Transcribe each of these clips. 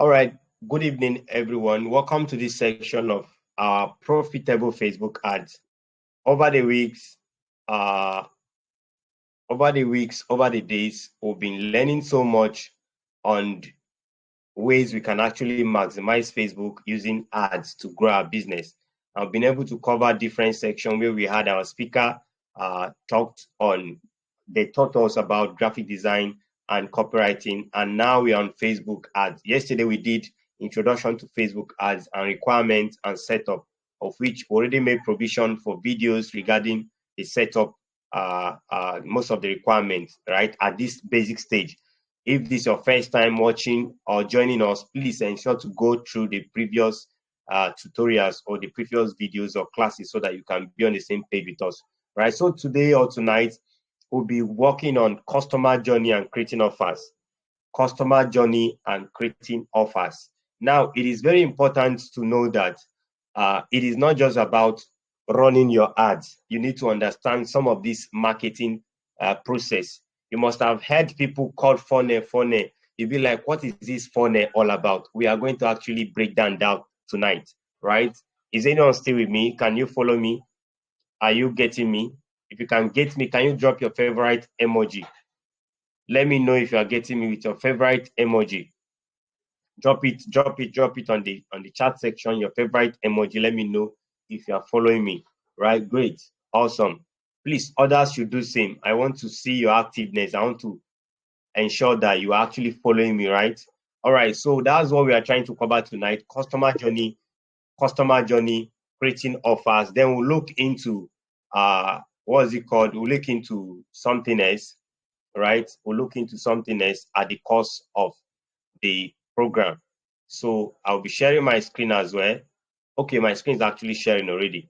All right. Good evening, everyone. Welcome to this section of our profitable Facebook ads. Over the weeks, over the days, we've been learning so much on ways we can actually maximize Facebook using ads to grow our business. I've been able to cover different sections where we had our speaker they taught us about graphic design and copywriting, and now we're on Facebook ads. Yesterday we did introduction to Facebook ads and requirements and setup, of which we already made provision for videos regarding the setup, most of the requirements, right, at this basic stage. If this is your first time watching or joining us, please ensure to go through the previous tutorials or the previous videos or classes so that you can be on the same page with us, right? So today or tonight, we'll be working on customer journey and creating offers. Customer journey and creating offers. Now, it is very important to know that it is not just about running your ads. You need to understand some of this marketing process. You must have heard people call funnel. You'll be like, what is this funnel all about? We are going to actually break down tonight, right? Is anyone still with me? Can you follow me? Are you getting me? If you can get me, can you drop your favorite emoji? Let me know if you are getting me with your favorite emoji. Drop it on the chat section, your favorite emoji. Let me know if you are following me, right? Great, awesome. Please, others should do same. I want to see your activeness. I want to ensure that you are actually following me, right? All right, so that's what we are trying to cover tonight: customer journey, creating offers. Then we'll look into what is it called? We'll look into something else, right? We'll look into something else at the course of the program. So I'll be sharing my screen as well. Okay, my screen is actually sharing already.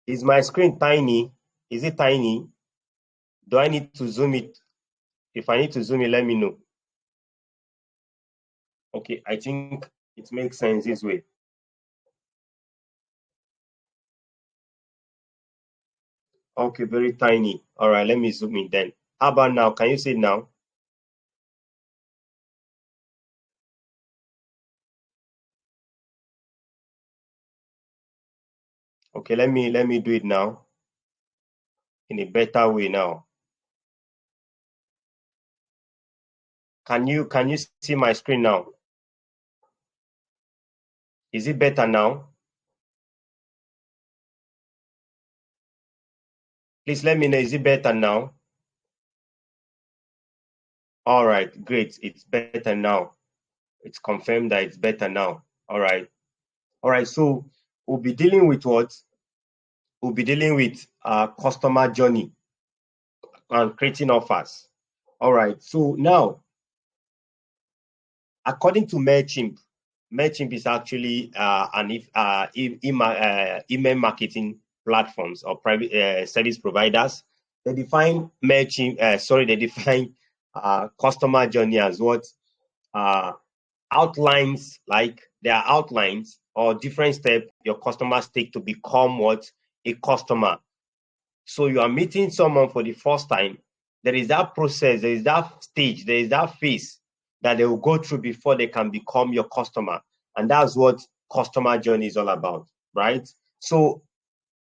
Is my screen tiny? Is it tiny? Do I need to zoom it? If I need to zoom it, let me know. Okay, I think it makes sense this way. Okay, very tiny. All right, let me zoom in then. How about now? Can you see it now? Okay, let me do it now in a better way now. Can you see my screen now? Is it better now? Please let me know, is it better now? All right, great. It's better now. It's confirmed that it's better now. All right. All right, so we'll be dealing with what? We'll be dealing with customer journey and creating offers. All right, so now, according to MailChimp, MailChimp is actually email marketing platforms or private service providers. They define MailChimp, they define customer journey as what? Outlines, like there are outlines or different steps your customers take to become what? A customer. So you are meeting someone for the first time. There is that process, there is that stage, there is that phase that they will go through before they can become your customer. And that's what customer journey is all about, right? So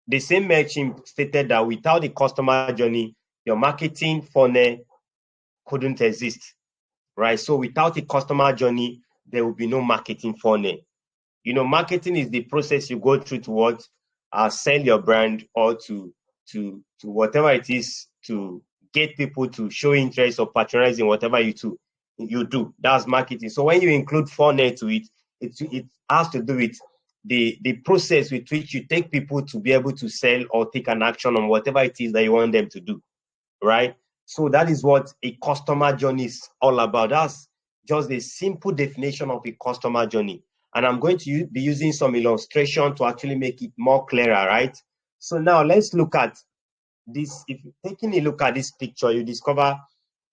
the same MailChimp stated that without the customer journey, your marketing funnel couldn't exist, right? So without a customer journey, there will be no marketing funnel. You know, marketing is the process you go through to what? Sell your brand or to whatever it is, to get people to show interest or patronizing whatever you do. That's marketing. So when you include funnel to it, it has to do with the process with which you take people to be able to sell or take an action on whatever it is that you want them to do, right? So that is what a customer journey is all about. That's just a simple definition of a customer journey. And I'm going to be using some illustration to actually make it more clearer, right? So now let's look at this. If you're taking a look at this picture, you discover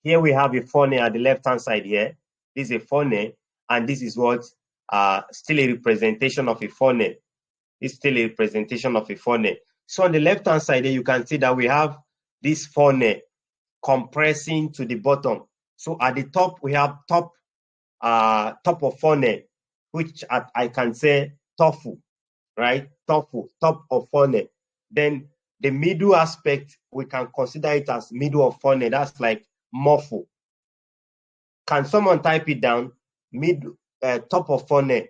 here we have a funnel at the left-hand side here. This is a funnel, and this is what still a representation of a funnel. It's still a representation of a funnel. So on the left-hand side here, you can see that we have this funnel compressing to the bottom. So at the top, we have top of funnel, which I can say tofu, right? Tofu, top of funnel. Then the middle aspect, we can consider it as middle of funnel. That's like muffle. Can someone type it down? Top of funnel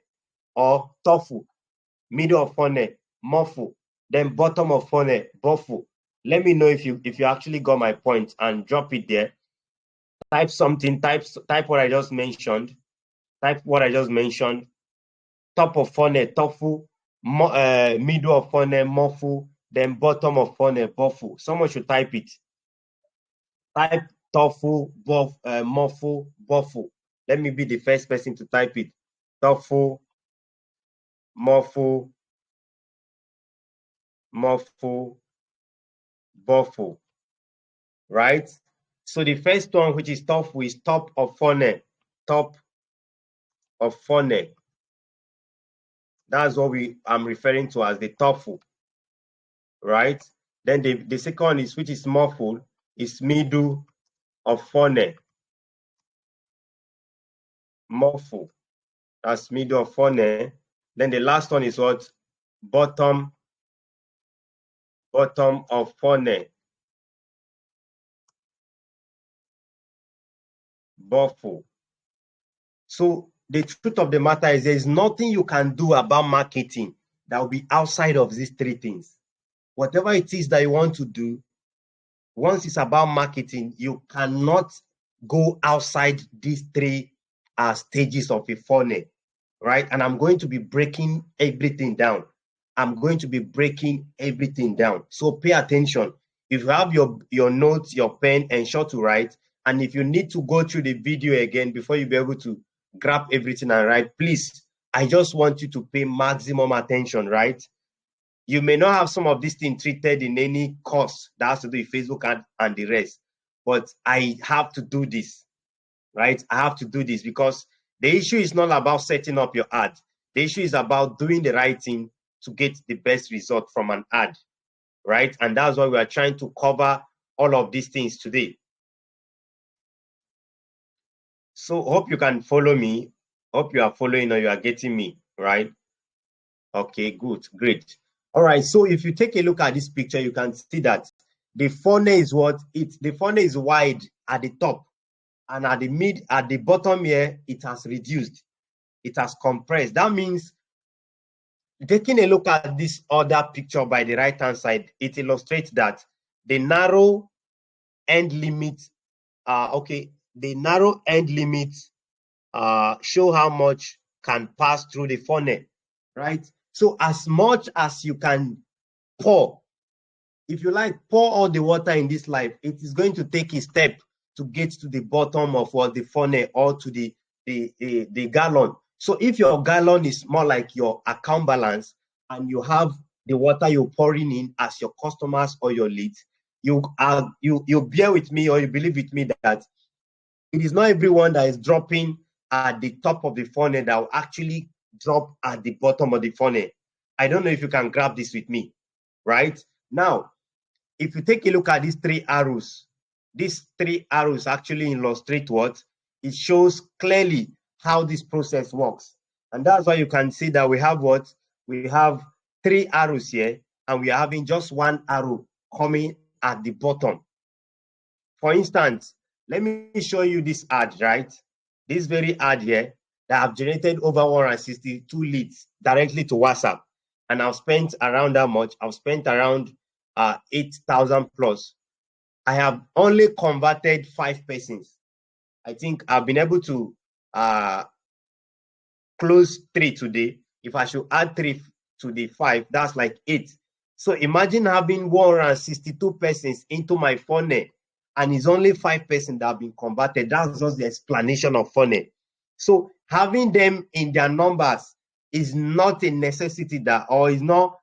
or tofu, middle of funnel, muffle, then bottom of funnel, buffle. Let me know if you actually got my point and drop it there. Type something, type what I just mentioned. Type what I just mentioned. Top of funnel, tofu, middle of funnel, muffle, then bottom of funnel, buffle. Someone should type it. Type tofu, muffle, buffle. Let me be the first person to type it. Tofu, muffle, buffle. Right? So the first one, which is tofu, is top of funnel. Top of funnel. That's what I'm referring to as the tofu. Right? Then the second is, which is muffle, is middle of funnel. Muffle. That's middle of funnel. Then the last one is what? Bottom of funnel. Buffle. So the truth of the matter is, there is nothing you can do about marketing that will be outside of these three things. Whatever it is that you want to do, once it's about marketing, you cannot go outside these three stages of a funnel, right? And I'm going to be breaking everything down. So pay attention. If you have your notes, your pen, ensure to write. And if you need to go through the video again before you be able to grab everything and write, please, I just want you to pay maximum attention, right? You may not have some of these things treated in any course that has to do with Facebook and the rest, but I have to do this, right? I have to do this because the issue is not about setting up your ad. The issue is about doing the right thing to get the best result from an ad, right? And that's why we are trying to cover all of these things today. So hope you can follow me. Hope you are following or you are getting me, right? Okay, good, great. All right, so if you take a look at this picture, you can see that the funnel is the funnel is wide at the top, and at the bottom here, it has reduced, it has compressed. That means, taking a look at this other picture by the right hand side, it illustrates that the narrow end limit, the narrow end limit show how much can pass through the funnel, right? So as much as you can pour, if you like, pour all the water in this life, it is going to take a step to get to the bottom of the funnel or to the gallon. So if your gallon is more like your account balance and you have the water you're pouring in as your customers or your leads, you bear with me or you believe with me that it is not everyone that is dropping at the top of the funnel that will actually drop at the bottom of the funnel. I don't know if you can grab this with me, right? Now, if you take a look at these three arrows actually illustrate what? It shows clearly how this process works. And that's why you can see that we have what? We have three arrows here, and we are having just one arrow coming at the bottom. For instance, let me show you this ad, right? This very ad here that have generated over 162 leads directly to WhatsApp. And I've spent around that much. I've spent around 8,000 plus. I have only converted 5 persons. I think I've been able to close 3 today. If I should add 3 to the 5, that's like 8. So imagine having 162 persons into my funnel, and it's only 5 persons that have been converted. That's just the explanation of funnel. So having them in their numbers is not a necessity or is not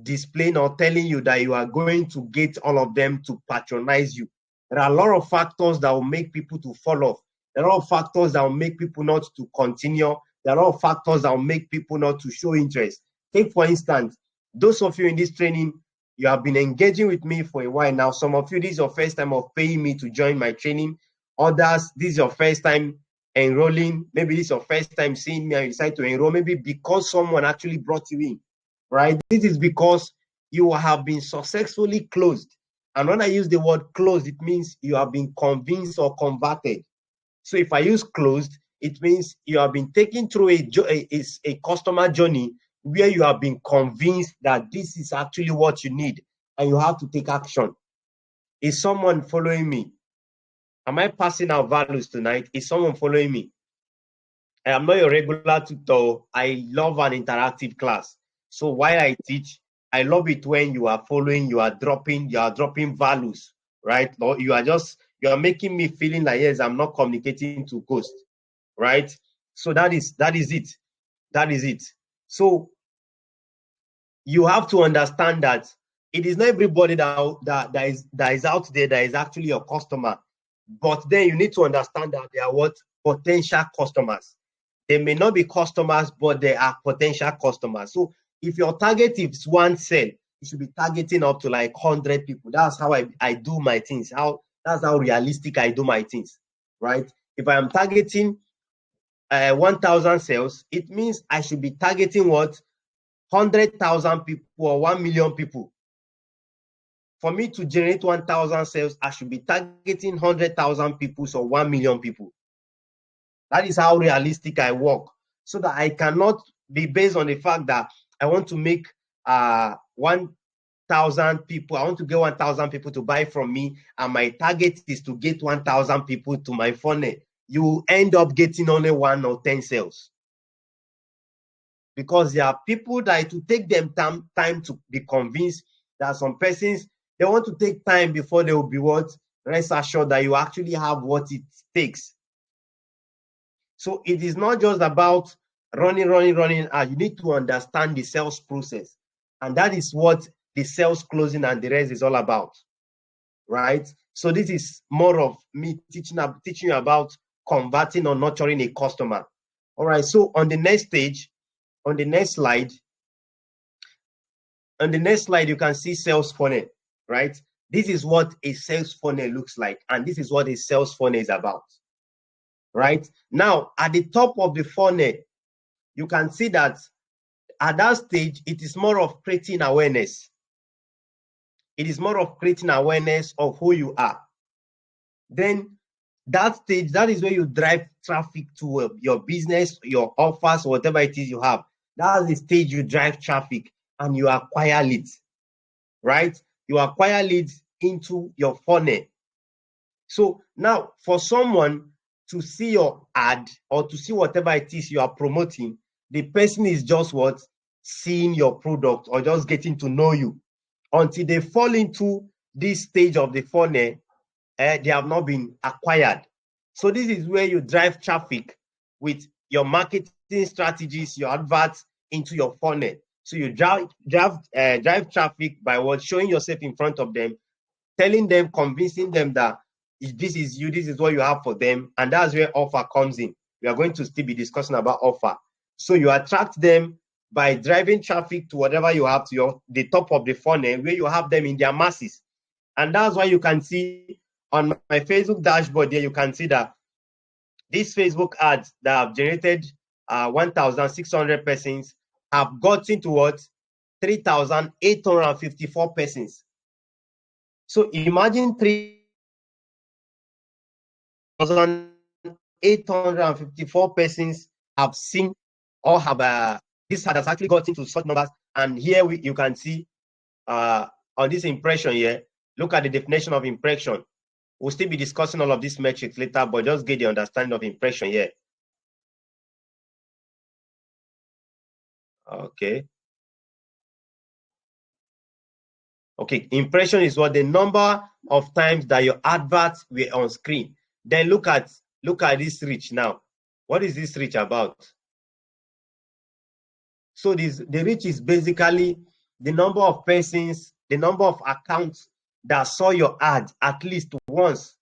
displaying or telling you that you are going to get all of them to patronize you. There are a lot of factors that will make people to fall off. There are a lot of factors that will make people not to continue. There are a lot of factors that will make people not to show interest. Take, for instance, those of you in this training, You have been engaging with me for a while now. Some of you, this is your first time of paying me to join my training. Others, this is your first time enrolling. Maybe this is your first time seeing me and you decide to enroll. Maybe because someone actually brought you in, right? This is because you have been successfully closed. And when I use the word closed, it means you have been convinced or converted. So if I use closed, it means you have been taken through a customer journey where you have been convinced that this is actually what you need and you have to take action. Is someone following me? Am I passing out values tonight? Is someone following me? I am not your regular tutor. I love an interactive class. So while I teach, I love it when you are following, you are dropping values, right? Or you are making me feeling like, yes, I'm not communicating to ghost, right? So that is it. That is it. So you have to understand that it is not everybody that is out there that is actually your customer. But then you need to understand that they are what? Potential customers. They may not be customers, but they are potential customers. So if your target is one sale, you should be targeting up to like 100 people. That's how I do my things. That's how realistic I do my things, right? If I am targeting 1,000 sales, it means I should be targeting what? 100,000 people or 1 million people. For me to generate 1,000 sales, I should be targeting 100,000 people or 1 million people. That is how realistic I work, so that I cannot be based on the fact that I want to make 1,000 people. I want to get 1,000 people to buy from me, and my target is to get 1,000 people to my funnel. You end up getting only 1 or 10 sales. Because there are people that it will take them time to be convinced. That some persons, they want to take time before they will be what? Rest assured that you actually have what it takes. So it is not just about running. You need to understand the sales process. And that is what the sales closing and the rest is all about, right? So this is more of me teaching you about converting or nurturing a customer. All right, so on the next stage, on the next slide, you can see sales funnel, right? This is what a sales funnel looks like, and this is what a sales funnel is about, right? Now, at the top of the funnel, you can see that at that stage, it is more of creating awareness. It is more of creating awareness of who you are. Then that stage, that is where you drive traffic to your business, your offers, whatever it is you have. That's the stage you drive traffic and you acquire leads, right? You acquire leads into your funnel. So now for someone to see your ad or to see whatever it is you are promoting, the person is just what? Seeing your product or just getting to know you. Until they fall into this stage of the funnel, they have not been acquired. So this is where you drive traffic with your marketing strategies, your adverts into your funnel. So you drive traffic by what? Showing yourself in front of them, telling them, convincing them that this is you, this is what you have for them. And that's where offer comes in. We are going to still be discussing about offer. So you attract them by driving traffic to whatever you have to the top of the funnel, where you have them in their masses. And that's why you can see on my Facebook dashboard there, you can see that these Facebook ads that have generated 1,600 persons have gotten to what? 3,854 persons. So imagine 3,854 persons have seen or have this ad has actually gotten to such numbers. And here you can see on this impression here, look at the definition of impression. We'll still be discussing all of these metrics later, but just get the understanding of impression here. Okay. Okay, impression is what? The number of times that your adverts were on screen. Then look at this reach now. What is this reach about? So the reach is basically the number of persons, the number of accounts that saw your ad at least once.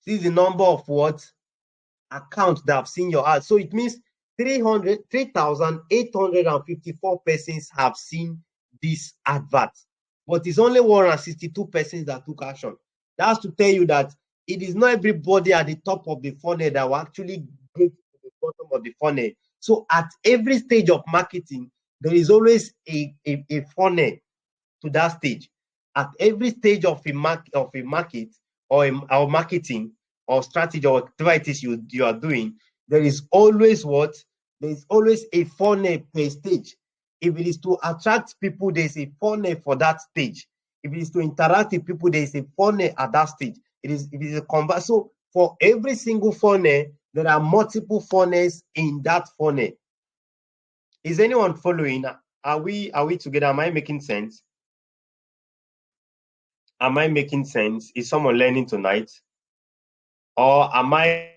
This is the number of what? Accounts that have seen your ad. So it means 3,854 persons have seen this advert. but it's only 162 persons that took action. That's to tell you that it is not everybody at the top of the funnel that will actually get to the bottom of the funnel. So at every stage of marketing, there is always a funnel to that stage. At every stage of a market or marketing or strategy or whatever it is you are doing, there is always what? There is always a funnel per stage. If it is to attract people, there is a funnel for that stage. If it is to interact with people, there is a funnel at that stage. It is a convert. So for every single funnel, there are multiple funnels in that funnel. Is anyone following? Are we together? Am I making sense? Am I making sense? Is someone learning tonight? Or am I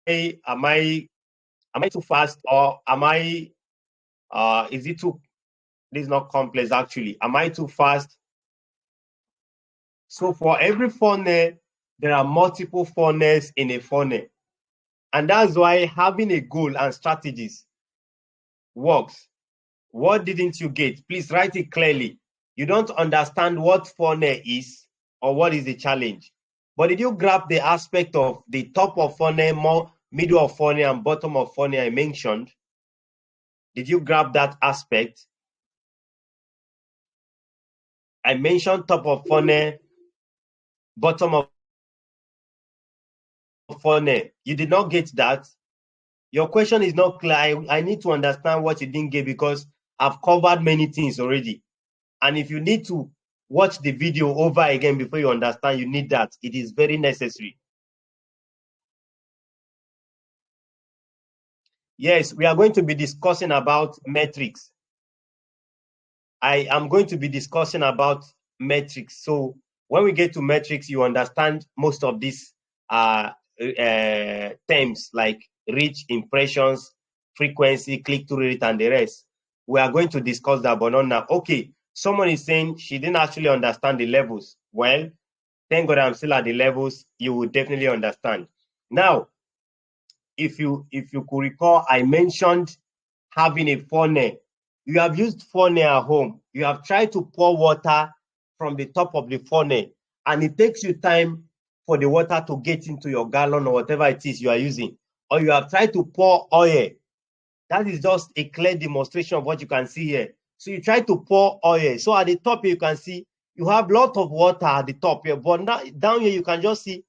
too fast? Or am I is it too, this is not complex actually. Am I too fast? So for every funnel, there are multiple funnels in a funnel. And that's why having a goal and strategies works. What didn't you get? Please write it clearly. You don't understand what funnel is or what is the challenge. But did you grab the aspect of the top of funnel, middle of funnel, and bottom of funnel I mentioned? Did you grab that aspect? I mentioned top of funnel, bottom of funnel. You did not get that? Your question is not clear. I need to understand what you didn't get because I've covered many things already. And if you need to watch the video over again before you understand, you need that. It is very necessary. Yes, we are going to be discussing about metrics. I am going to be discussing about metrics. So when we get to metrics, you understand most of these terms like reach, impressions, frequency, click-through rate, and the rest. We are going to discuss that, but not now. Okay, someone is saying she didn't actually understand the levels. Well, thank God I'm still at the levels. You will definitely understand. Now, if you could recall, I mentioned having a funnel. You have used funnel at home. You have tried to pour water from the top of the funnel, and it takes you time for the water to get into your gallon or whatever it is you are using. Or you have tried to pour oil. That is just a clear demonstration of what you can see here. So you try to pour oil. So at the top here, you can see you have a lot of water at the top here, but now down here you can just see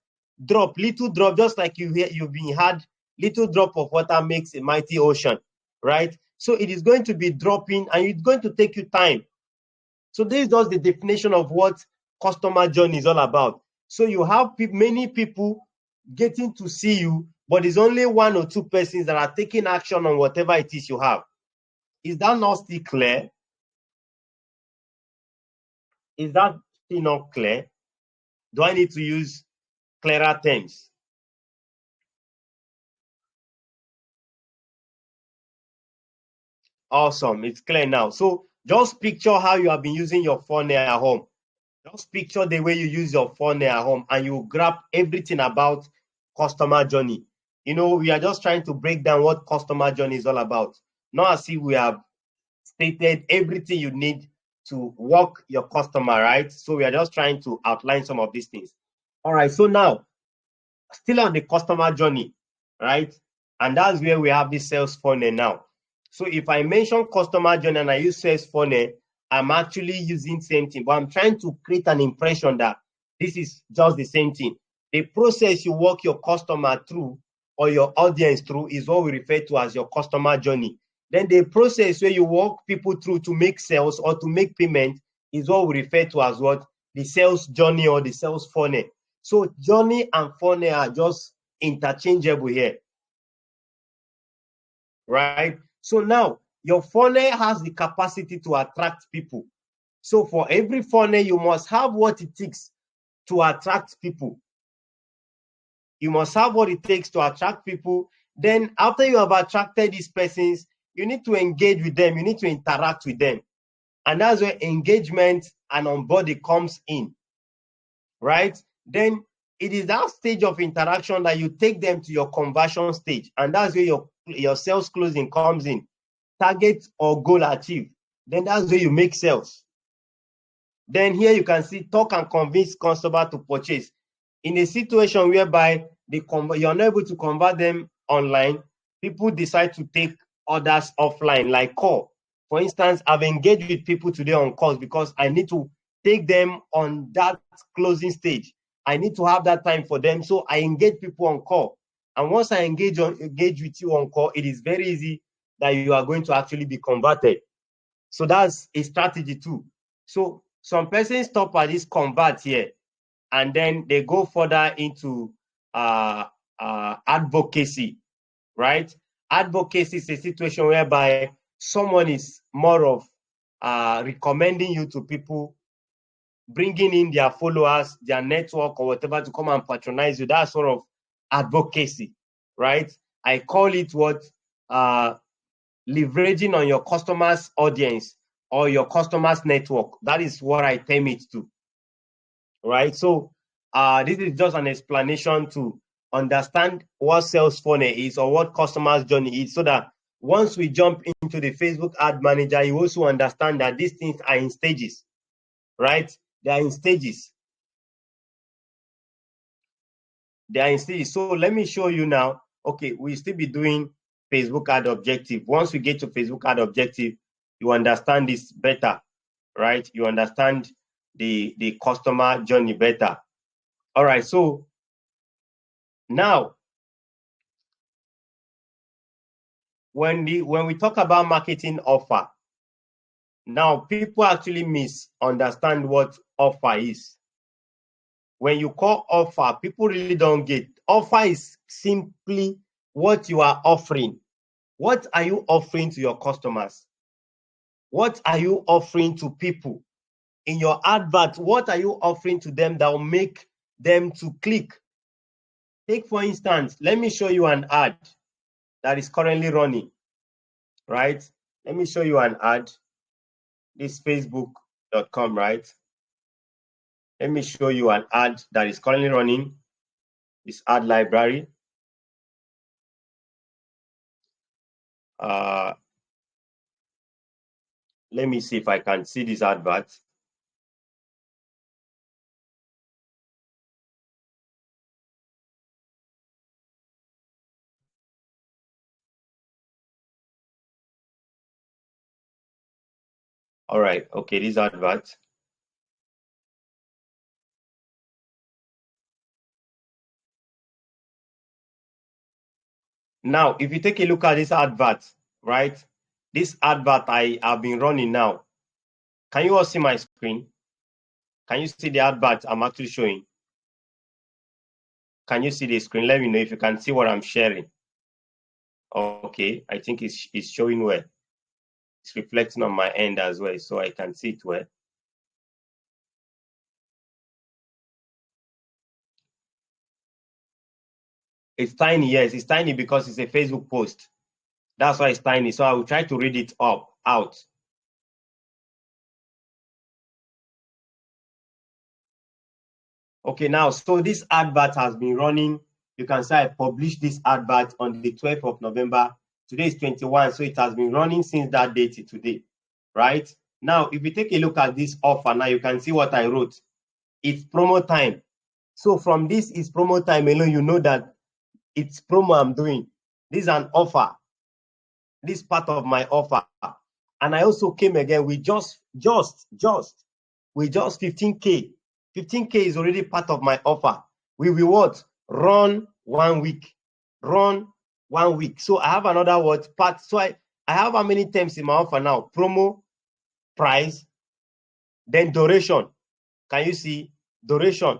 little drop, just like you've been had little drop of water makes a mighty ocean, right? So it is going to be dropping and it's going to take you time. So this is just the definition of what customer journey is all about. So you have many people getting to see you, but it's only 1 or 2 persons that are taking action on whatever it is you have. Is that not still clear? Is that still not clear? Do I need to use clearer terms? Awesome, it's clear now. So just picture how you have been using your funnel at home. Just picture the way you use your funnel at home and you grab everything about customer journey. You know, we are just trying to break down what customer journey is all about. Not as if we have stated everything you need to walk your customer, right? So we are just trying to outline some of these things. All right, so now, still on the customer journey, right? And that's where we have this sales funnel now. So if I mention customer journey and I use sales funnel, I'm actually using same thing, but I'm trying to create an impression that this is just the same thing. The process you walk your customer through or your audience through is what we refer to as your customer journey. Then the process where you walk people through to make sales or to make payment is what we refer to as what? The sales journey or the sales funnel. So journey and funnel are just interchangeable here, right? So now your funnel has the capacity to attract people. So for every funnel, you must have what it takes to attract people. You must have what it takes to attract people. Then after you have attracted these persons, you need to engage with them. You need to interact with them. And that's where engagement and onboarding comes in, right? Then it is that stage of interaction that you take them to your conversion stage. And that's where your sales closing comes in. Target or goal achieved. Then that's where you make sales. Then here you can see talk and convince customer to purchase. In a situation whereby you're not able to convert them online, people decide to take orders offline, like call. For instance, I've engaged with people today on calls because I need to take them on that closing stage. I need to have that time for them. So I engage people on call. And once I engage with you on call, it is very easy that you are going to actually be converted. So that's a strategy too. So some persons stop at this convert here, and then they go further into advocacy, right? Advocacy is a situation whereby someone is more of recommending you to people, bringing in their followers, their network, or whatever to come and patronize you. That's sort of advocacy, right? I call it what leveraging on your customers' audience or your customers' network. That is what I term it to, right? So this is just an explanation to understand what sales funnel is or what customers' journey is, so that once we jump into the Facebook ad manager, you also understand that these things are in stages, right? They are in stages. They are in stages. So let me show you now. Okay, we'll still be doing Facebook ad objective. Once we get to Facebook ad objective, you understand this better, right? You understand the customer journey better. All right, so now when we talk about marketing offer, now people actually misunderstand what offer is. When you call offer, people really don't get. Offer is simply what you are offering. What are you offering to your customers? What are you offering to people? In your advert, what are you offering to them that will make them to click? Take, for instance, let me show you an ad that is currently running, right? Let me show you an ad. This facebook.com, right? Let me show you an ad that is currently running. This ad library. Let me see if I can see this advert. All right, okay, this advert. Now, if you take a look at this advert, right? This advert I have been running now. Can you all see my screen? Can you see the advert I'm actually showing? Can you see the screen? Let me know if you can see what I'm sharing. Okay, I think it's showing well. It's reflecting on my end as well, so I can see it well. It's tiny, yes, it's tiny because it's a Facebook post. That's why it's tiny. So I will try to read it out. Okay, now, so this advert has been running. You can say I published this advert on the 12th of November. Today is 21, so it has been running since that date to today, right? Now, if you take a look at this offer, now you can see what I wrote. It's promo time. So from this is promo time alone, you know that it's promo I'm doing. This is an offer. This part of my offer. And I also came again with just 15K. 15K is already part of my offer. We will what? Run 1 week. Run 1 week. So I have another what part. So I have how many terms in my offer now? Promo, price, then duration. Can you see? Duration.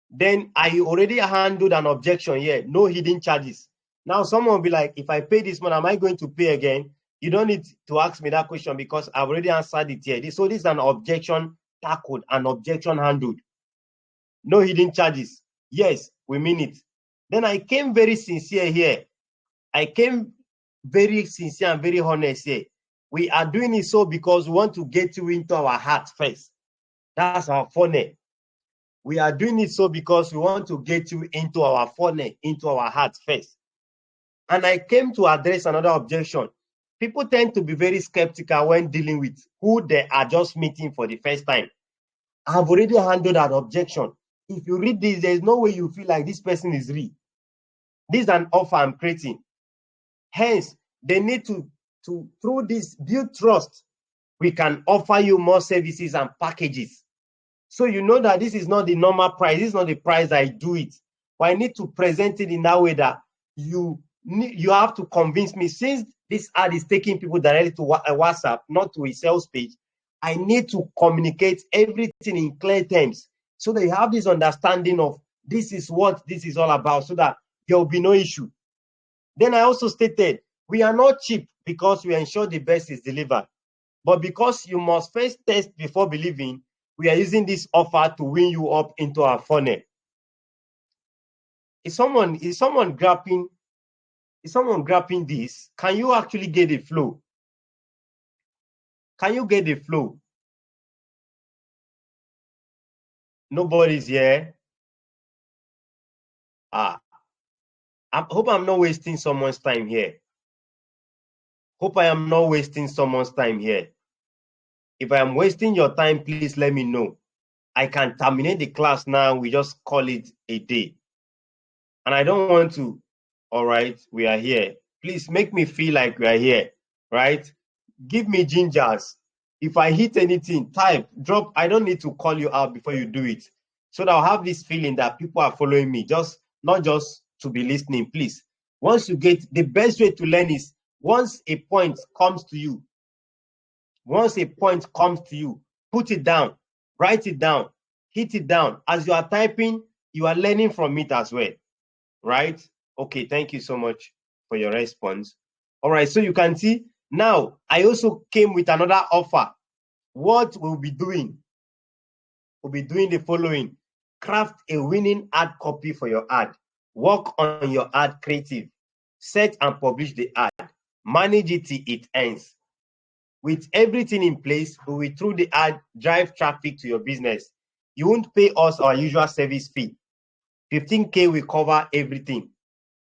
Then I already handled an objection here. No hidden charges. Now someone will be like, if I pay this money, am I going to pay again? You don't need to ask me that question because I've already answered it here. So this is an objection tackled, an objection handled. No hidden charges. Yes, we mean it. Then I came very sincere here. I came very sincere and very honest here. We are doing it so because we want to get you into our heart first. That's our funnel. We are doing it so because we want to get you into our funnel, into our heart first. And I came to address another objection. People tend to be very skeptical when dealing with who they are just meeting for the first time. I've already handled that objection. If you read this, there's no way you feel like this person is real. This is an offer I'm creating. Hence, they need to through this, build trust. We can offer you more services and packages. So you know that this is not the normal price. This is not the price I do it. But I need to present it in that way that you have to convince me, since this ad is taking people directly to WhatsApp, not to a sales page, I need to communicate everything in clear terms so that you have this understanding of this is what this is all about, so that there will be no issue. Then I also stated, we are not cheap because we ensure the best is delivered. But because you must first test before believing, we are using this offer to win you up into our funnel. Is someone grabbing this? Can you actually get the flow? Can you get the flow? Nobody's here. I hope I'm not wasting someone's time here. Hope I am not wasting someone's time here. If I am wasting your time, please let me know. I can terminate the class now. We just call it a day. And I don't want to. All right, we are here. Please make me feel like we are here, right? Give me gingers. If I hit anything, type, drop. I don't need to call you out before you do it. So that I'll have this feeling that people are following me, not just to be listening, please. Once you get, the best way to learn is once a point comes to you, put it down, write it down, hit it down. As you are typing, you are learning from it as well, right? Okay, thank you so much for your response. All right, so you can see now I also came with another offer. What we'll be doing? We'll be doing the following. Craft a winning ad copy for your ad. Work on your ad creative. Set and publish the ad. Manage it till it ends. With everything in place, we will, through the ad, drive traffic to your business. You won't pay us our usual service fee. 15K will cover everything.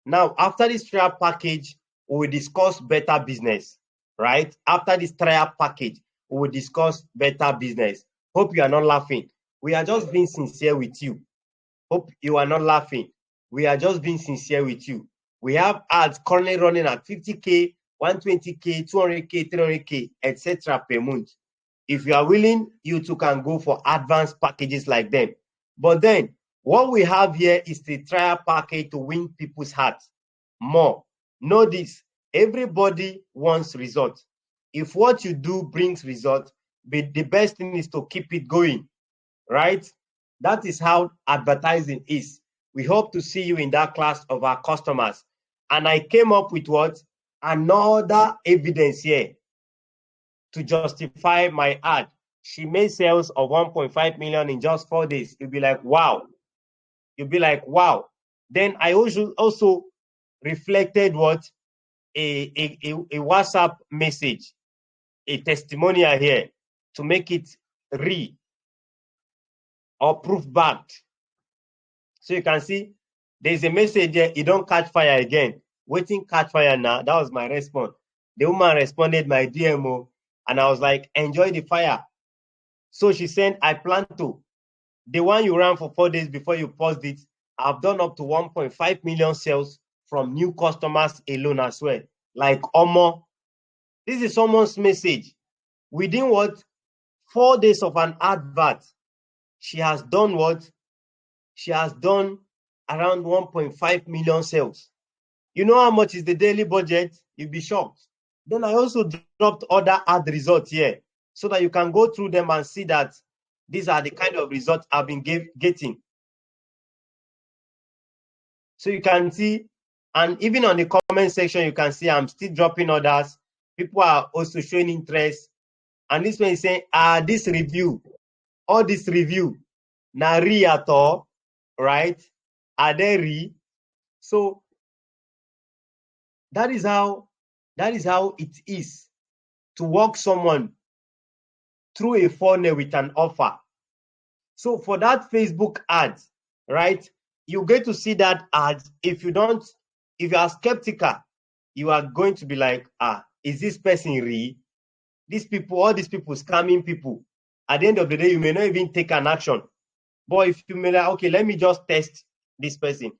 Now, after this trial package, we will discuss better business, right? After this trial package, we will discuss better business. Hope you are not laughing. We are just being sincere with you. Hope you are not laughing. We are just being sincere with you. We have ads currently running at 50K, 120K, 200K, 300K, etc. per month. If you are willing, you too can go for advanced packages like them. But then, what we have here is the trial package to win people's hearts more. Know this, everybody wants results. If what you do brings results, the best thing is to keep it going, right? That is how advertising is. We hope to see you in that class of our customers. And I came up with what? Another evidence here to justify my ad. She made sales of 1.5 million in just 4 days. You'll be like, wow. You'll be like, wow. Then I also reflected what? A WhatsApp message, a testimonial here to make it real or proof backed. So you can see there's a message there, it don't catch fire again. Waiting catch fire now. That was my response. The woman responded my DMO and I was like, enjoy the fire. So she said, I plan to. The one you ran for 4 days before you paused it, I've done up to 1.5 million sales from new customers alone as well. Like Omo. This is someone's message. Within what? 4 days of an advert, she has done what? She has done around 1.5 million sales. You know how much is the daily budget? You'll be shocked. Then I also dropped other ad results here so that you can go through them and see that these are the kind of results I've been getting. So you can see, and even on the comment section, you can see I'm still dropping others. People are also showing interest. And this one is saying, this review, all this review, nari at all, right? Are they re? So that is how it is to walk someone through a funnel with an offer. So for that Facebook ad, right, you get to see that ad. If you are skeptical, you are going to be like, is this person real? All these people scamming people. At the end of the day, you may not even take an action. But if you may like, okay, let me just test this person.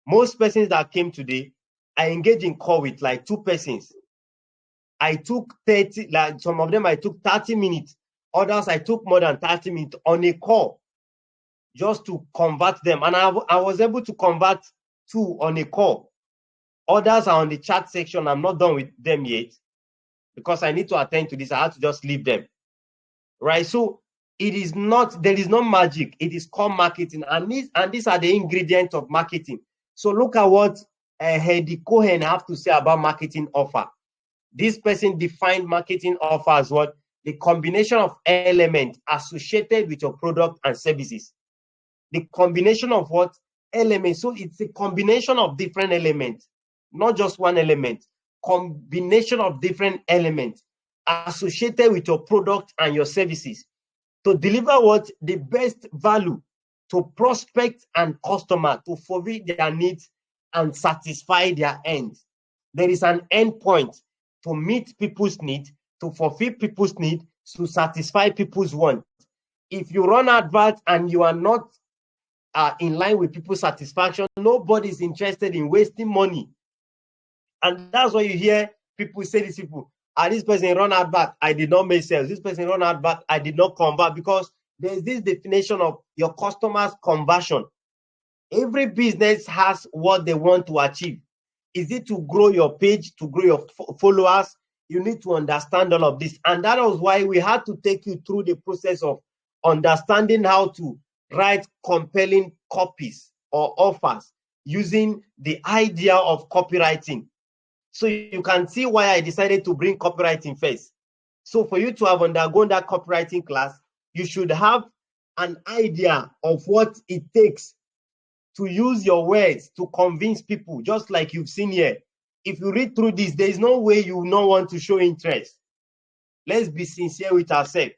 Most persons that came today, I engaged in call with like 2 persons. I took 30, like some of them I took 30 minutes. Others I took more than 30 minutes on a call just to convert them. And I was able to convert 2 on a call. Others are on the chat section. I'm not done with them yet because I need to attend to this. I have to just leave them. Right? So it is not, there is no magic. It is called marketing. And these are the ingredients of marketing. So look at what Hedy Cohen have to say about marketing offer. This person defined marketing offer as what? The combination of elements associated with your product and services. The combination of what? Elements. So it's a combination of different elements, not just one element. Combination of different elements associated with your product and your services to deliver what? The best value to prospect and customer to fulfill their needs and satisfy their ends. There is an end point to meet people's needs, to fulfill people's needs, to satisfy people's wants. If you run adverts and you are not in line with people's satisfaction, nobody is interested in wasting money. And that's why you hear people say this people, this person run advert, I did not make sales. This person run advert, I did not convert, because there's this definition of your customer's conversion. Every business has what they want to achieve. Is it to grow your page, to grow your followers? You need to understand all of this. And that was why we had to take you through the process of understanding how to write compelling copies or offers using the idea of copywriting. So you can see why I decided to bring copywriting first. So for you to have undergone that copywriting class, you should have an idea of what it takes to use your words to convince people, just like you've seen here. If you read through this, there is no way you will not want to show interest. Let's be sincere with ourselves.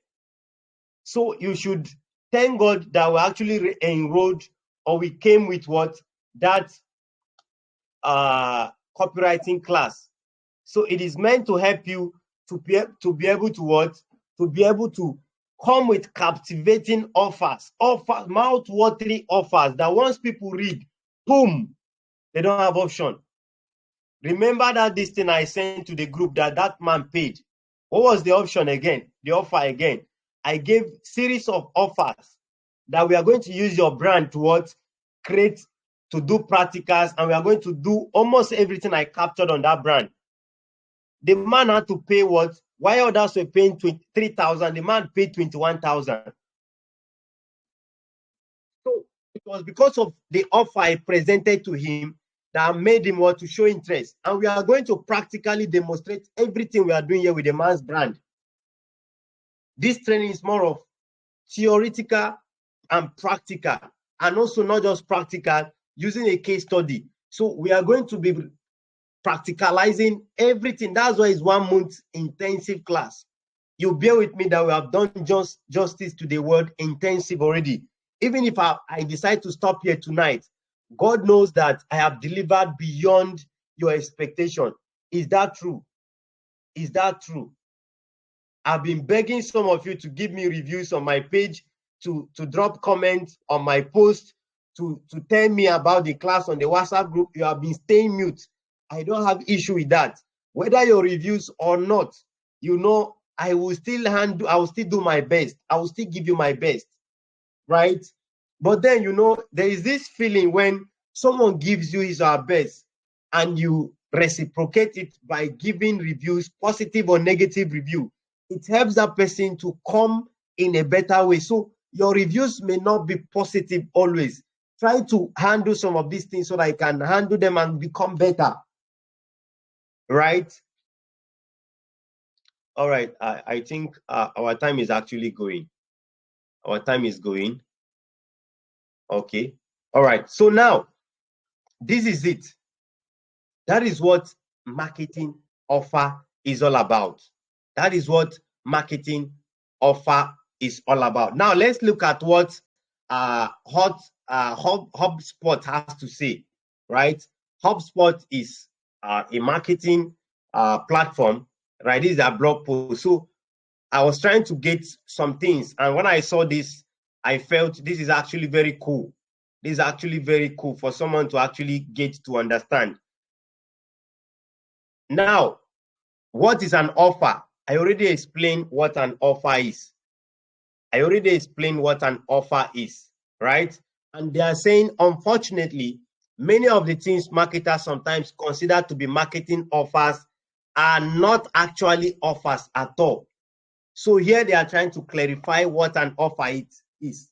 So you should thank God that we actually enrolled, or we came with what? That copywriting class. So it is meant to help you to be able to what? To be able to come with captivating offers, mouth-watering offers that once people read, boom, they don't have option. Remember that this thing I sent to the group that man paid. What was the option again? The offer again. I gave series of offers that we are going to use your brand to what? Create, to do practicals, and we are going to do almost everything I captured on that brand. The man had to pay what? Why others were paying 23,000, the man paid 21,000. So it was because of the offer I presented to him that made him want to show interest. And we are going to practically demonstrate everything we are doing here with the man's brand. This training is more of theoretical and practical, and also not just practical, using a case study. So we are going to be practicalizing everything. That's why it's 1 month intensive class. You bear with me that we have done justice to the word intensive already. Even if I decide to stop here tonight, God knows that I have delivered beyond your expectation. Is that true? Is that true? I've been begging some of you to give me reviews on my page, to drop comments on my post, to tell me about the class on the WhatsApp group. You have been staying mute. I don't have issue with that. Whether your reviews or not, you know, I will still do my best. I will still give you my best, right? But then, you know, there is this feeling when someone gives you his or her best and you reciprocate it by giving reviews, positive or negative review. It helps that person to come in a better way. So your reviews may not be positive always. Try to handle some of these things so that I can handle them and become better. Right? All right. I think our time is actually going. Our time is going. Okay. All right. So now, this is it. That is what marketing offer is all about. That is what marketing offer is all about. Now, let's look at what HubSpot has to say, right? HubSpot is a marketing platform, right? This is a blog post. So I was trying to get some things, and when I saw this, I felt this is actually very cool. This is actually very cool for someone to actually get to understand. Now, what is an offer? I already explained what an offer is. I already explained what an offer is, right? And they are saying, unfortunately, many of the things marketers sometimes consider to be marketing offers are not actually offers at all. So here they are trying to clarify what an offer is.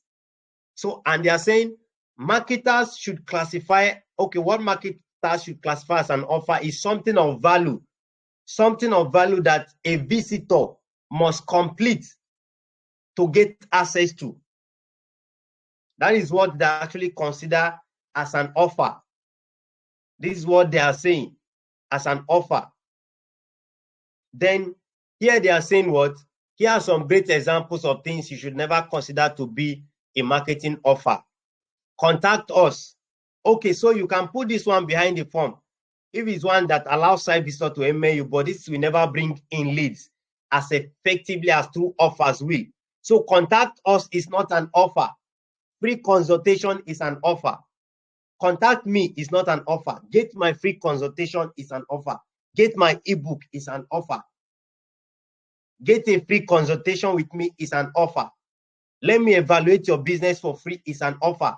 So, and they are saying marketers should classify, okay, what marketers should classify as an offer is something of value that a visitor must complete to get access to. That is what they actually consider as an offer. This is what they are saying as an offer. Then here they are saying what? Here are some great examples of things you should never consider to be a marketing offer. Contact us. Okay, so you can put this one behind the form. If it's one that allows site visitor to email you, but this will never bring in leads as effectively as true offers will. So contact us is not an offer. Free consultation is an offer. Contact me is not an offer. Get my free consultation is an offer. Get my ebook is an offer. Get a free consultation with me is an offer. Let me evaluate your business for free is an offer.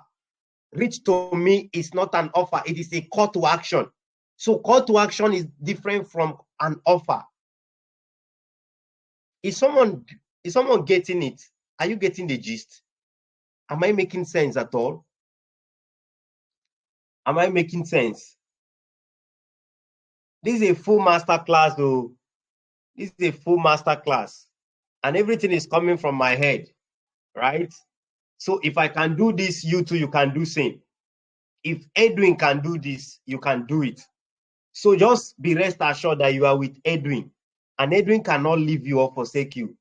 Reach to me is not an offer. It is a call to action. So call to action is different from an offer. Is someone getting it? Are you getting the gist? Am I making sense at all? Am I making sense? This is a full master class though. This is a full master class. And everything is coming from my head, right? So if I can do this, you too, you can do same. If Edwin can do this, you can do it. So just be rest assured that you are with Edwin. And Edwin cannot leave you or forsake you.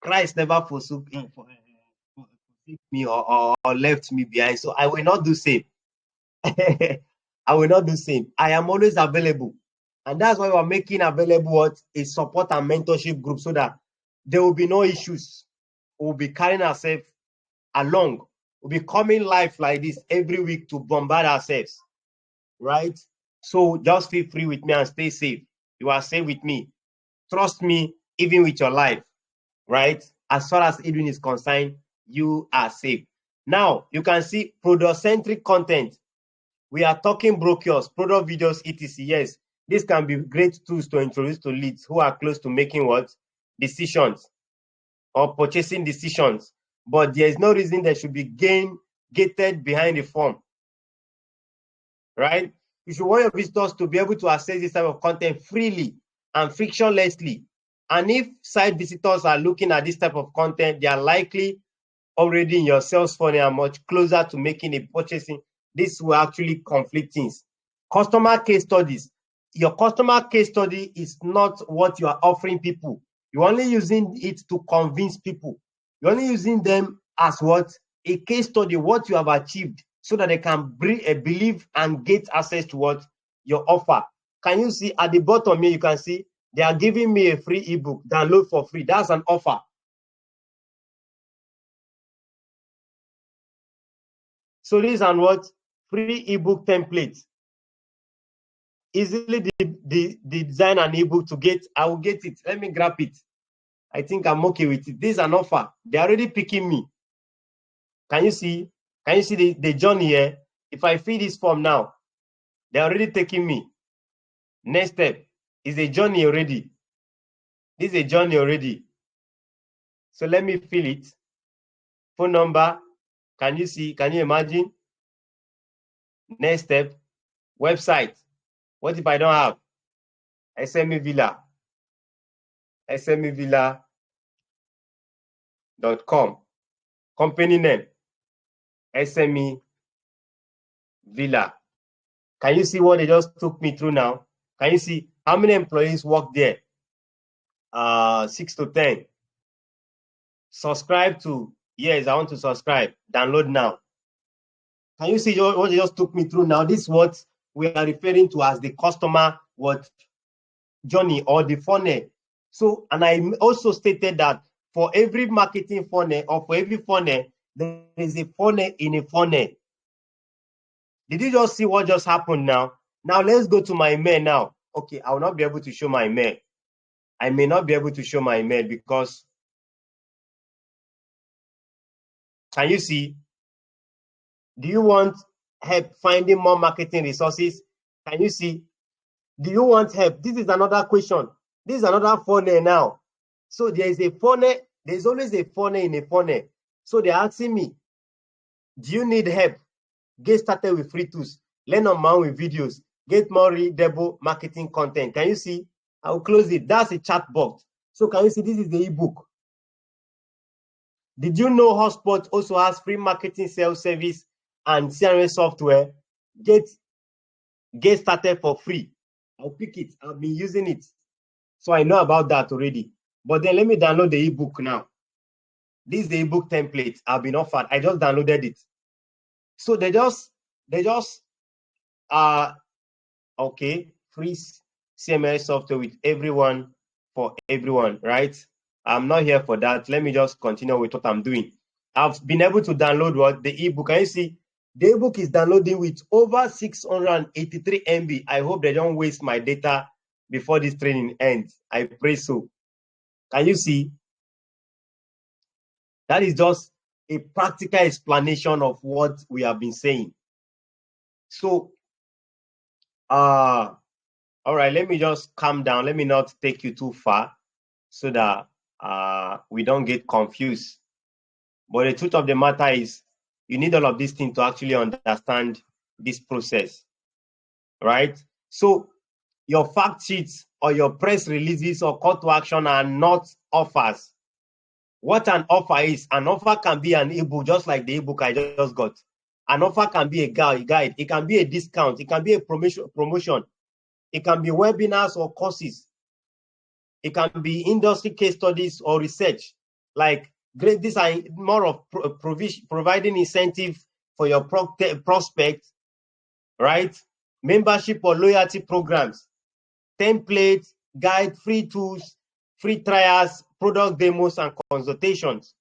Christ never forsook me or left me behind. So I will not do same. I will not do same. I am always available. And that's why we're making available what a support and mentorship group so that there will be no issues. We'll be carrying ourselves along. We'll be coming live like this every week to bombard ourselves, right? So just feel free with me and stay safe. You are safe with me. Trust me, even with your life, right? As far as Edwin is concerned, you are safe. Now, you can see product-centric content. We are talking brochures, product videos, etc. Yes, this can be great tools to introduce to leads who are close to making what? Decisions or purchasing decisions. But there is no reason they should be gated behind the form, right? You should want your visitors to be able to access this type of content freely and frictionlessly. And if site visitors are looking at this type of content, they are likely already in your sales funnel and much closer to making a purchasing. This will actually conflict things. Customer case studies. Your customer case study is not what you are offering people. You're only using it to convince people. You're only using them as what? A case study, what you have achieved, so that they can believe and get access to what? Your offer. Can you see at the bottom here, you can see they are giving me a free ebook, download for free. That's an offer. So this is an what? Free ebook template. Easily design an ebook to get. I will get it. Let me grab it. I think I'm okay with it. This is an offer. They're already picking me. Can you see? Can you see the journey here? If I fill this form now, they're already taking me. Next step is a journey already. This is a journey already. So let me fill it. Phone number. Can you see? Can you imagine? Next step. Website. What if I don't have? SME Villa. SMEvilla.com. Company name. SME Villa. Can you see what they just took me through now? Can you see how many employees work there? 6 to 10. Subscribe to. Yes, I want to subscribe. Download now. Can you see what they just took me through now? This is what we are referring to as the customer journey or the funnel. So, and I also stated that for every marketing funnel or for every funnel, there is a funnel in a funnel. Did you just see what just happened now? Now let's go to my mail now. Okay, I will not be able to show my mail. I may not be able to show my mail because, can you see? Do you want help finding more marketing resources? Can you see? Do you want help? This is another question. This is another funnel now. So there is a funnel. There's always a funnel in a funnel. So they're asking me, do you need help? Get started with free tools. Learn on my own with videos. Get more readable marketing content. Can you see? I'll close it. That's a chat box. So can you see this is the ebook? Did you know HubSpot also has free marketing sales service and CRM software? Get started for free. I'll pick it. I've been using it. So I know about that already. But then let me download the ebook now. This is the ebook template I've been offered. I just downloaded it. So they just okay, free CMS software with everyone for everyone, right? I'm not here for that. Let me just continue with what I'm doing. I've been able to download what the ebook. Can you see? The ebook is downloading with over 683 MB. I hope they don't waste my data before this training ends. I pray so. Can you see? That is just a practical explanation of what we have been saying. So, all right, let me just calm down. Let me not take you too far so that we don't get confused. But the truth of the matter is, you need all of these things to actually understand this process, right? So your fact sheets or your press releases or call to action are not offers. What an offer is, an offer can be an ebook, just like the ebook I just got. An offer can be a guide. It can be a discount. It can be a promotion. It can be webinars or courses. It can be industry case studies or research. Like these are more of providing incentive for your prospect, right? Membership or loyalty programs, templates, guide, free tools, free trials, product demos, and consultations,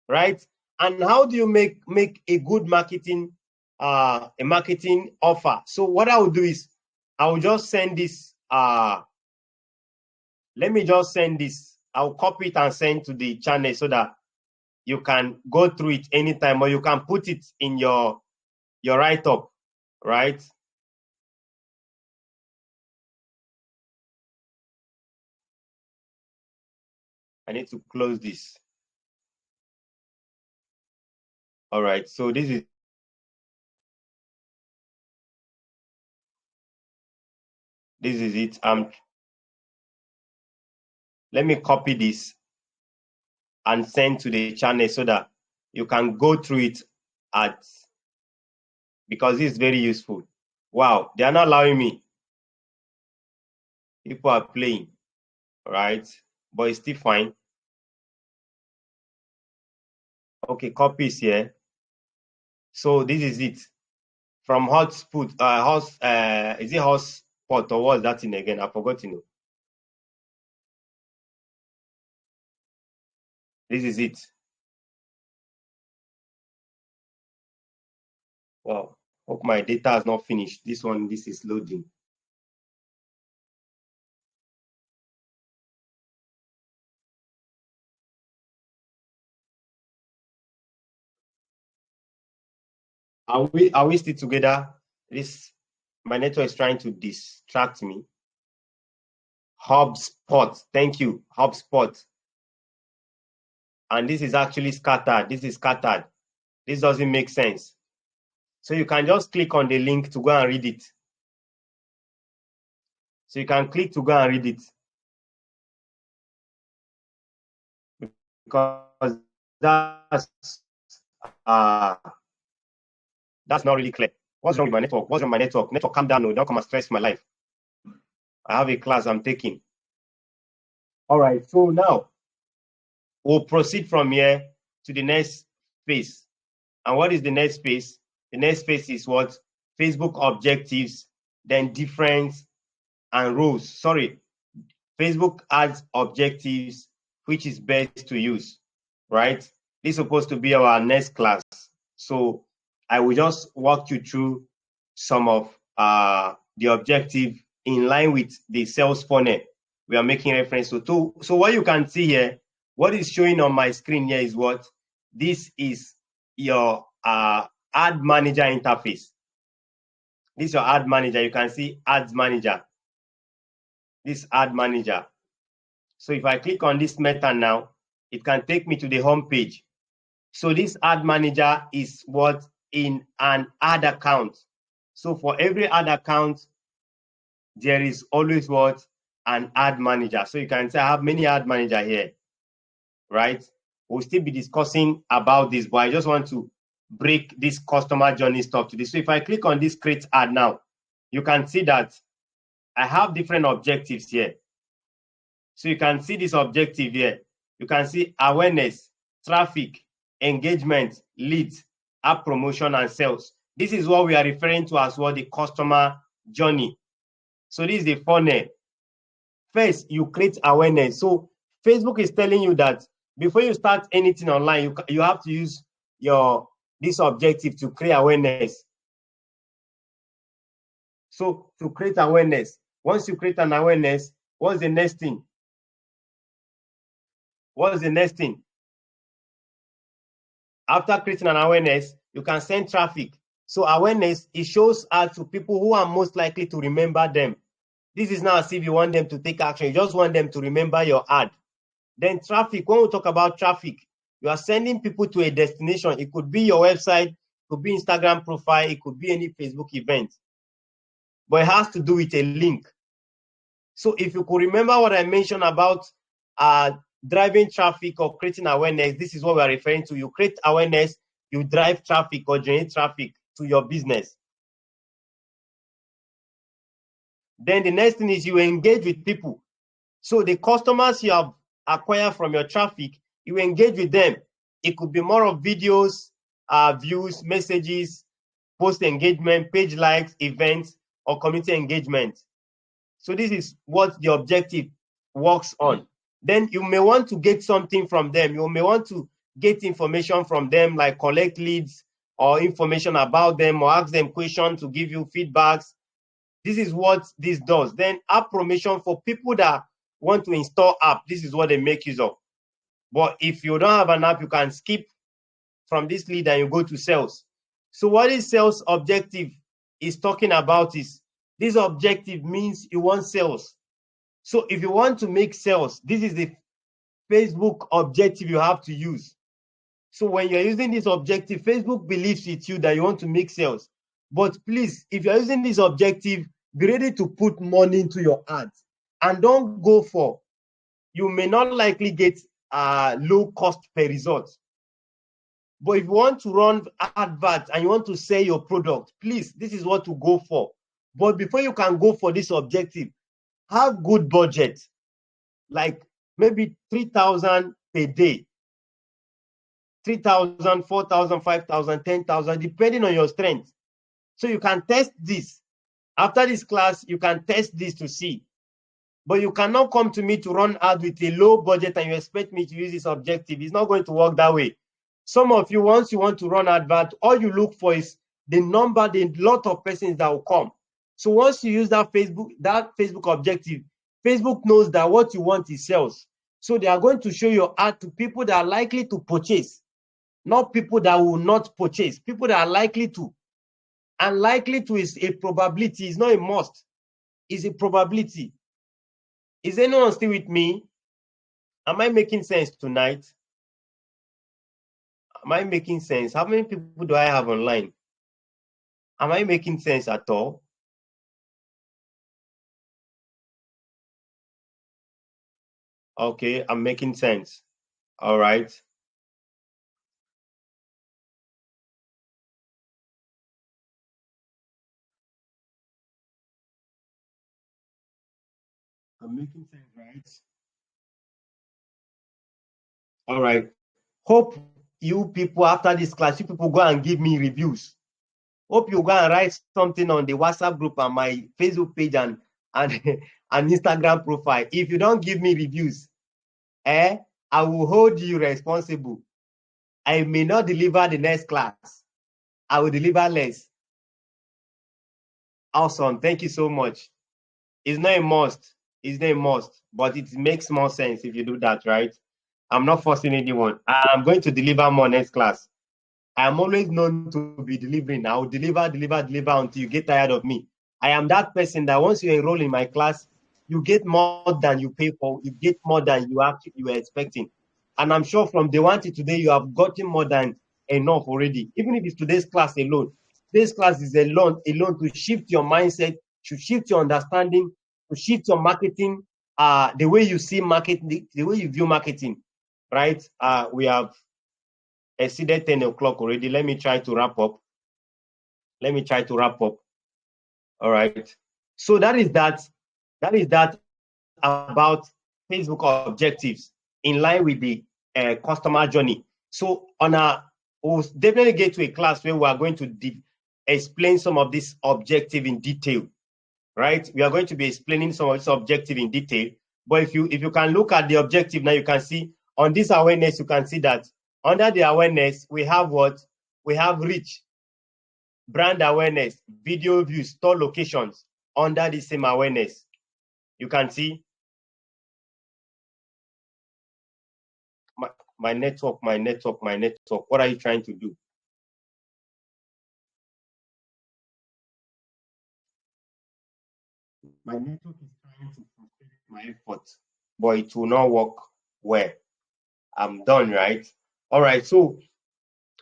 right? And how do you make a good marketing offer? So what I will do is I will just send this. Let me just send this. I'll copy it and send to the channel so that you can go through it anytime, or you can put it in your write-up, right? I need to close this. All right, so this is it. Let me copy this and send to the channel so that you can go through it because this is very useful. Wow, they are not allowing me. People are playing, right? But it's still fine. Okay, copy is here. So this is it. From hotspot, is it hotspot or what's that thing again? I forgot to know. This is it. Wow. Hope my data has not finished. This is loading. Are we still together? My network is trying to distract me. HubSpot. Thank you. HubSpot. And this is actually scattered. This is scattered. This doesn't make sense. So you can just click on the link to go and read it. So you can click to go and read it. Because that's not really clear. What's wrong with my network? What's wrong with my network? Network, calm down. No, don't come and stress my life. I have a class I'm taking. All right. So now we'll proceed from here to the next phase. And what is the next phase? The next phase is what? Facebook objectives, then difference and roles. Sorry, Facebook ads objectives, which is best to use, right? This is supposed to be our next class. So I will just walk you through some of the objective in line with the sales funnel we are making reference to. So what you can see here, what is showing on my screen here is what? This is your ad manager interface. This is your ad manager. You can see ads manager. This ad manager. So if I click on this meta now, it can take me to the home page. So this ad manager is what in an ad account. So for every ad account, there is always what? An ad manager. So you can say I have many ad manager here, right? We'll still be discussing about this, but I just want to break this customer journey stuff to this. So if I click on this create ad now, you can see that I have different objectives here. So you can see this objective here. You can see awareness, traffic, engagement, leads, app promotion, and sales. This is what we are referring to as what the customer journey. So this is the funnel. First, you create awareness. So Facebook is telling you that before you start anything online, you have to use this objective to create awareness. So to create awareness, once you create an awareness, what's the next thing? What's the next thing? After creating an awareness, you can send traffic. So awareness, it shows ads to people who are most likely to remember them. This is now as if you want them to take action. You just want them to remember your ad. Then traffic, when we talk about traffic, you are sending people to a destination. It could be your website, it could be Instagram profile, it could be any Facebook event. But it has to do with a link. So if you could remember what I mentioned about driving traffic or creating awareness, this is what we are referring to. You create awareness, you drive traffic or generate traffic to your business. Then the next thing is you engage with people. So the customers you have acquired from your traffic, you engage with them. It could be more of videos, views, messages, post engagement, page likes, events, or community engagement. So this is what the objective works on. Then you may want to get something from them. You may want to get information from them, like collect leads or information about them, or ask them questions to give you feedbacks. This is what this does. Then app promotion for people that want to install app. This is what they make use of. But if you don't have an app, you can skip from this lead and you go to sales. So what is sales objective is talking about is this objective means you want sales. So if you want to make sales, this is the Facebook objective you have to use. So when you're using this objective, Facebook believes with you that you want to make sales. But please, if you're using this objective, be ready to put money into your ads. And don't go for, you may not likely get low cost per result. But if you want to run adverts and you want to sell your product, please, this is what to go for. But before you can go for this objective, have good budget, like maybe 3,000 per day, 3,000, 4,000, 5,000, 10,000, depending on your strength. So you can test this. After this class, you can test this to see. But you cannot come to me to run ad with a low budget and you expect me to use this objective. It's not going to work that way. Some of you, once you want to run advert, all you look for is the number, the lot of persons that will come. So once you use that Facebook objective, Facebook knows that what you want is sales. So they are going to show your ad to people that are likely to purchase, not people that will not purchase, people that are likely to. And likely to is a probability, it's not a must. It's a probability. Is anyone still with me? Am I making sense tonight? Am I making sense? How many people do I have online? Am I making sense at all? Okay, I'm making sense. All right. I'm making sense, right? All right. Hope you people, after this class, you people go and give me reviews. Hope you go and write something on the WhatsApp group and my Facebook page and an Instagram profile. If you don't give me reviews, I will hold you responsible. I may not deliver the next class. I will deliver less. Awesome. Thank you so much. It's not a must. It's not a must, but it makes more sense if you do that, right? I'm not forcing anyone. I'm going to deliver more next class. I'm always known to be delivering. I will deliver until you get tired of me. I am that person that once you enroll in my class, you get more than you pay for. You get more than you were expecting. And I'm sure from day one to today, you have gotten more than enough already. Even if it's today's class alone. Today's class is alone to shift your mindset, to shift your understanding, to shift your marketing, the way you see marketing, the way you view marketing, right? We have exceeded 10 o'clock already. Let me try to wrap up. All right. So that is that about Facebook objectives in line with the customer journey. So we'll definitely get to a class where we are going to explain some of this objective in detail, right? We are going to be explaining some of this objective in detail. But if you can look at the objective now, you can see on this awareness, you can see that under the awareness, we have what? We have reach, brand awareness, video views, store locations under the same awareness. You can see my network. What are you trying to do? My network is trying to fulfill my effort, but it will not work well. I'm done, right? All right, so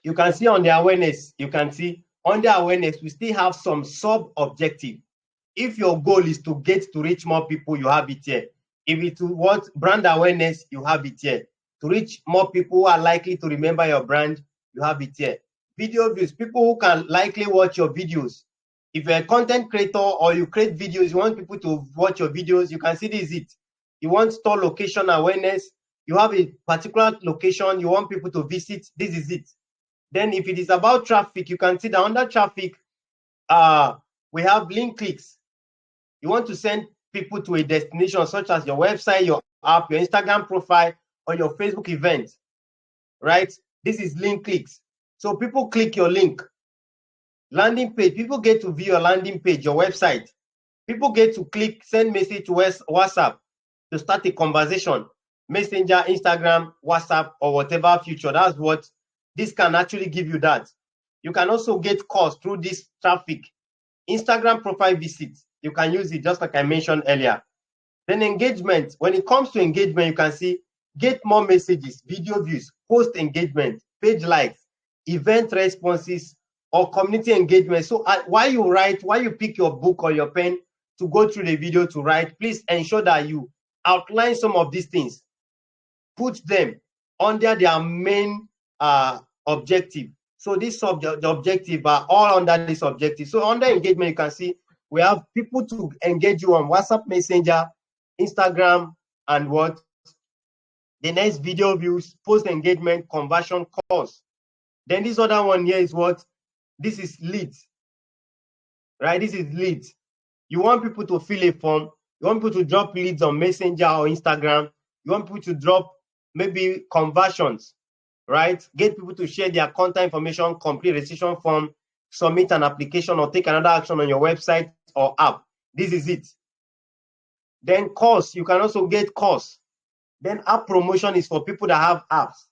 you can see on the awareness, you can see under awareness, we still have some sub-objective. If your goal is to get to reach more people, you have it here. If it's what brand awareness, you have it here. To reach more people who are likely to remember your brand, you have it here. Video views, people who can likely watch your videos. If you're a content creator or you create videos, you want people to watch your videos, you can see this is it. You want store location awareness, you have a particular location, you want people to visit, this is it. Then if it is about traffic, you can see that under traffic, we have link clicks. You want to send people to a destination such as your website, your app, your Instagram profile, or your Facebook event, right? This is link clicks. So people click your link. Landing page, people get to view your landing page, your website. People get to click, send message to WhatsApp to start a conversation. Messenger, Instagram, WhatsApp, or whatever feature. That's what this can actually give you that. You can also get calls through this traffic. Instagram profile visits, you can use it just like I mentioned earlier. Then engagement, when it comes to engagement, you can see get more messages, video views, post engagement, page likes, event responses, or community engagement. So while you pick your book or your pen to go through the video to write, please ensure that you outline some of these things. Put them under their main objective. So this objective are all under this objective. So under engagement, you can see we have people to engage you on WhatsApp Messenger, Instagram, and what? The next video views, post engagement, conversion, calls. Then this other one here is what? This is leads, right? This is leads. You want people to fill a form. You want people to drop leads on Messenger or Instagram. You want people to drop maybe conversions, right? Get people to share their contact information, complete registration form, submit an application, or take another action on your website or app. This is it. Then calls, you can also get calls. Then app promotion is for people that have apps.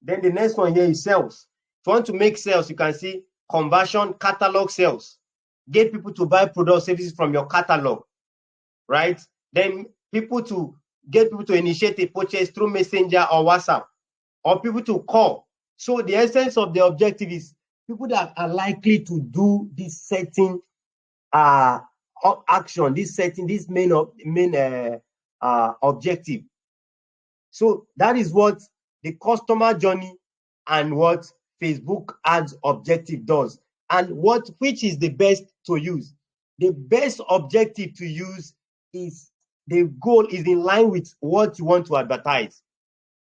Then the next one here is sales. If you want to make sales, you can see conversion, catalog sales. Get people to buy product services from your catalog, right? Then get people to initiate a purchase through Messenger or WhatsApp, or people to call. So the essence of the objective is people that are likely to do this setting action, this main objective. So that is what the customer journey and what Facebook ads objective does, and which is the best to use. The best objective to use is the goal is in line with what you want to advertise.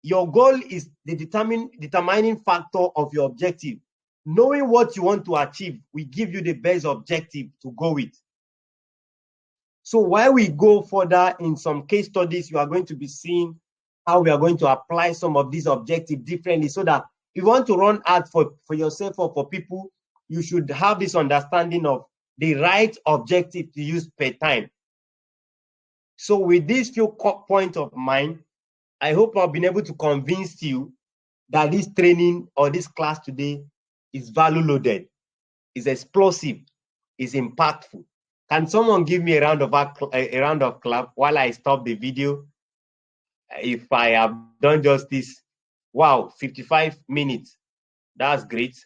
Your goal is the determining factor of your objective. Knowing what you want to achieve will give you the best objective to go with. So while we go further in some case studies, you are going to be seeing how we are going to apply some of these objectives differently, so that if you want to run ads for yourself or for people, you should have this understanding of the right objective to use per time. So with these few points of mine, I hope I've been able to convince you that this training or this class today is value loaded, is explosive, is impactful. Can someone give me a round of clap while I stop the video? If I have done justice, wow, 55 minutes. That's great.